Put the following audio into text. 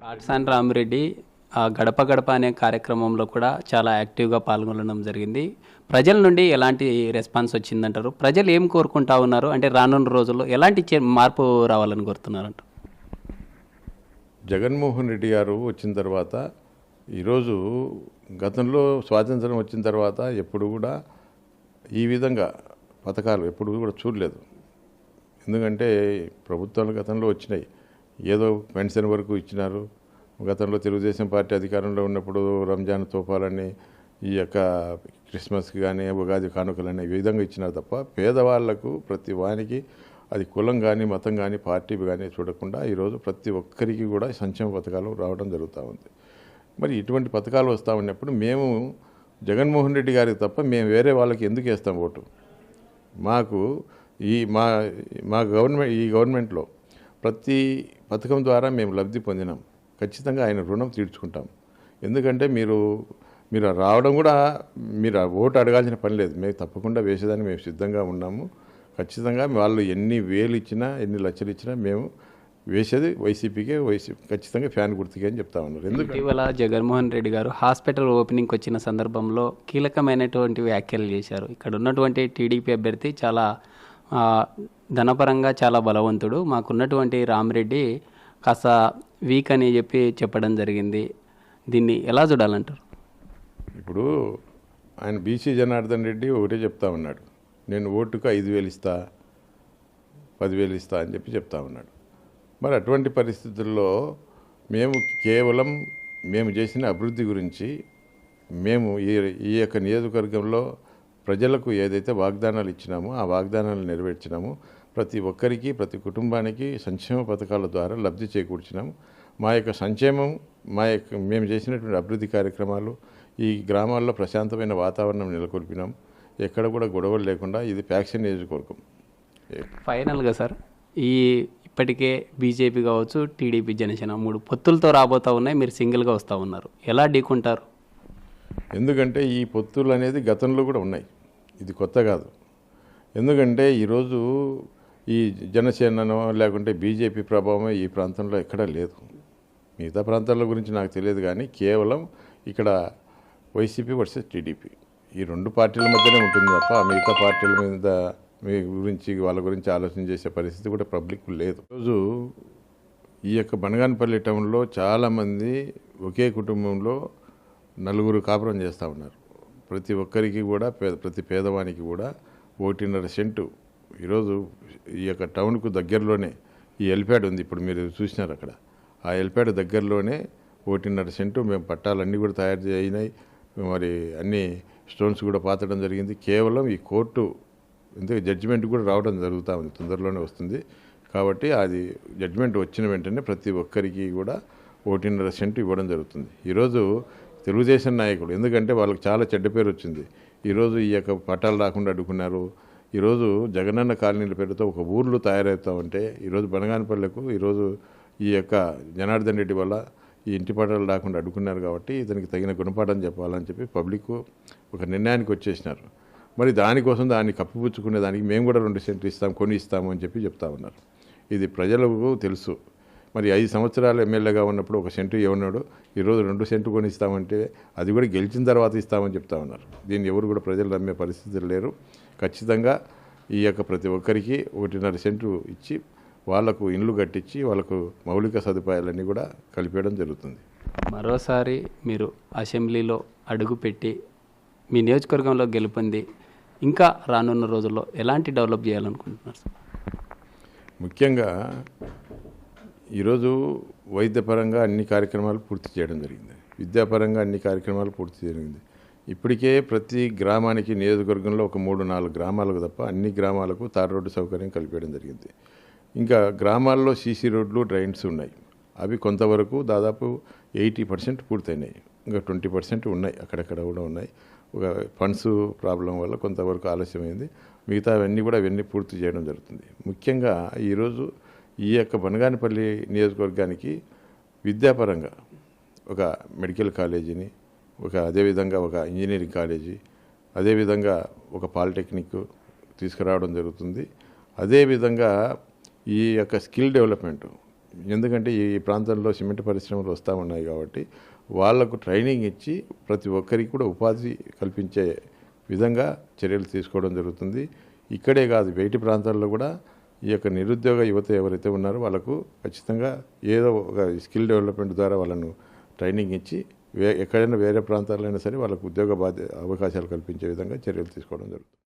కాట్సాని రామిరెడ్డి గడప గడప అనే కార్యక్రమంలో కూడా చాలా యాక్టివ్గా పాల్గొనడం జరిగింది. ప్రజల నుండి ఎలాంటి రెస్పాన్స్ వచ్చిందంటారు? ప్రజలు ఏం కోరుకుంటా ఉన్నారు? అంటే రానున్న రోజుల్లో ఎలాంటి మార్పు రావాలని కోరుతున్నారంట? జగన్మోహన్ రెడ్డి గారు వచ్చిన తర్వాత ఈరోజు గతంలో స్వాతంత్రం వచ్చిన తర్వాత ఎప్పుడు కూడా ఈ విధంగా పథకాలు ఎప్పుడు కూడా చూడలేదు. ఎందుకంటే ప్రభుత్వాలు గతంలో వచ్చినాయి, ఏదో పెన్షన్ వరకు ఇచ్చినారు. గతంలో తెలుగుదేశం పార్టీ అధికారంలో ఉన్నప్పుడు రంజాన్ తోఫాలని, ఈ యొక్క క్రిస్మస్కి కానీ ఉగాది కానుకలని ఈ విధంగా ఇచ్చినారు తప్ప పేదవాళ్లకు ప్రతి వానికి అది కులం కానీ మతం కానీ పార్టీ కానీ చూడకుండా ఈరోజు ప్రతి ఒక్కరికి కూడా సంక్షేమ పథకాలు రావడం జరుగుతూ ఉంది. మరి ఇటువంటి పథకాలు వస్తూ ఉన్నప్పుడు మేము జగన్మోహన్ రెడ్డి గారికి తప్ప మేము వేరే వాళ్ళకి ఎందుకు వేస్తాం ఓటు? మాకు ఈ మా గవర్నమెంట్లో ప్రతి పథకం ద్వారా మేము లబ్ధి పొందినాం. ఖచ్చితంగా ఆయన రుణం తీర్చుకుంటాం. ఎందుకంటే మీరు రావడం కూడా మీరు ఓటు అడగాల్సిన పని లేదు. మేము తప్పకుండా వేసేదానికి మేము సిద్ధంగా ఉన్నాము. ఖచ్చితంగా వాళ్ళు ఎన్ని వేలు ఇచ్చినా ఎన్ని లక్షలు ఇచ్చినా మేము వేసేది వైసీపీకే, ఖచ్చితంగా ఫ్యాన్ గుర్తుకే అని చెప్తా ఉన్నారు. ఎందుకంటే ఇటీవల జగన్మోహన్ రెడ్డి గారు హాస్పిటల్ ఓపెనింగ్కి వచ్చిన సందర్భంలో కీలకమైనటువంటి వ్యాఖ్యలు చేశారు. ఇక్కడ ఉన్నటువంటి టీడీపీ అభ్యర్థి చాలా ధనపరంగా చాలా బలవంతుడు, మాకున్నటువంటి రామిరెడ్డి కాస్త వీక్ అని చెప్పడం జరిగింది. దీన్ని ఎలా చూడాలంటారు? ఇప్పుడు ఆయన బీసీ జనార్దన్ రెడ్డి ఒకటే చెప్తా ఉన్నాడు, నేను ఓటుకు 5,000 ఇస్తా 10,000 ఇస్తా అని చెప్తా ఉన్నాడు. మరి అటువంటి పరిస్థితుల్లో మేము కేవలం మేము చేసిన అభివృద్ధి గురించి మేము ఈ యొక్క నియోజకవర్గంలో ప్రజలకు ఏదైతే వాగ్దానాలు ఇచ్చినామో ఆ వాగ్దానాలు నెరవేర్చినాము. ప్రతి ఒక్కరికి ప్రతి కుటుంబానికి సంక్షేమ పథకాల ద్వారా లబ్ధి చేకూర్చినాము. మా యొక్క సంక్షేమం మేము చేసినటువంటి అభివృద్ధి కార్యక్రమాలు ఈ గ్రామాల్లో ప్రశాంతమైన వాతావరణం నెలకొల్పినాం. ఎక్కడ కూడా గొడవలు లేకుండా ఇది ఫ్యాక్షన్ నియోజకవర్గం. ఫైనల్గా సార్, ఇప్పటికే బీజేపీ కావచ్చు, టీడీపీ, జనసేన 3 పొత్తులతో రాబోతూ ఉన్నాయి. మీరు సింగిల్గా వస్తూ ఉన్నారు, ఎలా ఢీకుంటారు? ఎందుకంటే ఈ పొత్తులు అనేది గతంలో కూడా ఉన్నాయి, ఇది కొత్త కాదు. ఎందుకంటే ఈరోజు ఈ జనసేననో లేకుంటే బీజేపీ ప్రభావం ఈ ప్రాంతంలో ఎక్కడా లేదు. మిగతా ప్రాంతాల గురించి నాకు తెలియదు, కానీ కేవలం ఇక్కడ వైసీపీ వర్సెస్ టీడీపీ ఈ 2 పార్టీల మధ్యనే ఉంటుంది తప్ప మిగతా పార్టీల మీద వాళ్ళ గురించి ఆలోచన చేసే పరిస్థితి కూడా పబ్లిక్ లేదు. ఈరోజు ఈ యొక్క బనగానపల్లి టౌన్లో చాలామంది ఒకే కుటుంబంలో 4 కాపురం చేస్తూ ఉన్నారు. ప్రతి ఒక్కరికి కూడా ప్రతి పేదవానికి కూడా 1.5 సెంటు ఈరోజు ఈ యొక్క టౌన్కు దగ్గరలోనే ఈ ఎల్ప్యాడ్ ఉంది. ఇప్పుడు మీరు చూసినారు అక్కడ ఆ ఎల్ప్యాడ్ దగ్గరలోనే 1.5 సెంటు మేము పట్టాలన్నీ కూడా తయారు అయినాయి. మరి అన్ని స్టోన్స్ కూడా పాతడం జరిగింది. కేవలం ఈ కోర్టు ఎందుకు జడ్జిమెంట్ కూడా రావడం జరుగుతూ ఉంది, తొందరలోనే వస్తుంది. కాబట్టి అది జడ్జిమెంట్ వచ్చిన వెంటనే ప్రతి ఒక్కరికి కూడా 1.5 సెంటు ఇవ్వడం జరుగుతుంది. ఈరోజు తెలుగుదేశం నాయకులు ఎందుకంటే వాళ్ళకి చాలా చెడ్డ పేరు వచ్చింది. ఈరోజు ఈ యొక్క పట్టాలు రాకుండా అడ్డుకున్నారు. ఈరోజు జగనన్న కాలనీల పేరుతో ఒక ఊర్లు తయారవుతామంటే ఈరోజు బనగానపల్లెకు ఈరోజు ఈ యొక్క జనార్దన్ రెడ్డి వల్ల ఈ ఇంటి పట్టాలు రాకుండా అడ్డుకున్నారు. కాబట్టి ఇతనికి తగిన గుణపాఠం చెప్పాలని చెప్పి పబ్లిక్ ఒక నిర్ణయానికి వచ్చేసినారు. మరి దానికోసం దాన్ని కప్పిపుచ్చుకునే దానికి మేము కూడా 2 సెంట్లు ఇస్తాం, కొని ఇస్తాము అని చెప్తా ఉన్నారు. ఇది ప్రజలకు తెలుసు. మరి 5 సంవత్సరాలు ఎమ్మెల్యేగా ఉన్నప్పుడు 1 సెంటు ఇవ్వన్నాడు, ఈరోజు 2 సెంటు కొని ఇస్తామంటే అది కూడా గెలిచిన తర్వాత ఇస్తామని చెప్తా ఉన్నారు. దీన్ని ఎవరు కూడా ప్రజలు నమ్మే పరిస్థితులు లేరు. ఖచ్చితంగా ఈ యొక్క ప్రతి ఒక్కరికి 1.5 సెంటు ఇచ్చి వాళ్లకు ఇండ్లు కట్టించి వాళ్ళకు మౌలిక సదుపాయాలన్నీ కూడా కలిపేయడం జరుగుతుంది. మరోసారి మీరు అసెంబ్లీలో అడుగుపెట్టి మీ నియోజకవర్గంలో గెలుపొంది ఇంకా రానున్న రోజుల్లో ఎలాంటి డెవలప్ చేయాలనుకుంటున్నారు? ముఖ్యంగా ఈరోజు వైద్యపరంగా అన్ని కార్యక్రమాలు పూర్తి చేయడం జరిగింది, విద్యాపరంగా అన్ని కార్యక్రమాలు పూర్తి జరిగింది. ఇప్పటికే ప్రతి గ్రామానికి నియోజకవర్గంలో ఒక 3-4 గ్రామాలకు తప్ప అన్ని గ్రామాలకు తార్ రోడ్డు సౌకర్యం కలిపేయడం జరిగింది. ఇంకా గ్రామాల్లో సీసీ రోడ్లు, డ్రైన్స్ ఉన్నాయి. అవి కొంతవరకు దాదాపు 80% పూర్తయినాయి. ఇంకా 20% ఉన్నాయి, అక్కడక్కడ కూడా ఉన్నాయి. ఒక ఫండ్స్ ప్రాబ్లం వల్ల కొంతవరకు ఆలస్యమైంది. మిగతా అవన్నీ పూర్తి చేయడం జరుగుతుంది. ముఖ్యంగా ఈరోజు ఈ యొక్క బనగానపల్లి నియోజకవర్గానికి విద్యాపరంగా ఒక మెడికల్ కాలేజీని, అదేవిధంగా ఒక ఇంజనీరింగ్ కాలేజీ, అదేవిధంగా ఒక పాలిటెక్నిక్ తీసుకురావడం జరుగుతుంది. అదేవిధంగా ఈ యొక్క స్కిల్ డెవలప్మెంట్ ఎందుకంటే ఈ ప్రాంతంలో సిమెంట్ పరిశ్రమలు వస్తూ ఉన్నాయి కాబట్టి వాళ్లకు ట్రైనింగ్ ఇచ్చి ప్రతి ఒక్కరికి కూడా ఉపాధి కల్పించే విధంగా చర్యలు తీసుకోవడం జరుగుతుంది. ఇక్కడే కాదు, బయటి ప్రాంతాల్లో కూడా ఈ యొక్క నిరుద్యోగ యువత ఎవరైతే ఉన్నారో వాళ్ళకు ఖచ్చితంగా ఏదో ఒక స్కిల్ డెవలప్మెంట్ ద్వారా వాళ్ళను ట్రైనింగ్ ఇచ్చి ఎక్కడైనా వేరే ప్రాంతాలైనా సరే వాళ్ళకు ఉద్యోగ అవకాశాలు కల్పించే విధంగా చర్యలు తీసుకోవడం జరుగుతుంది.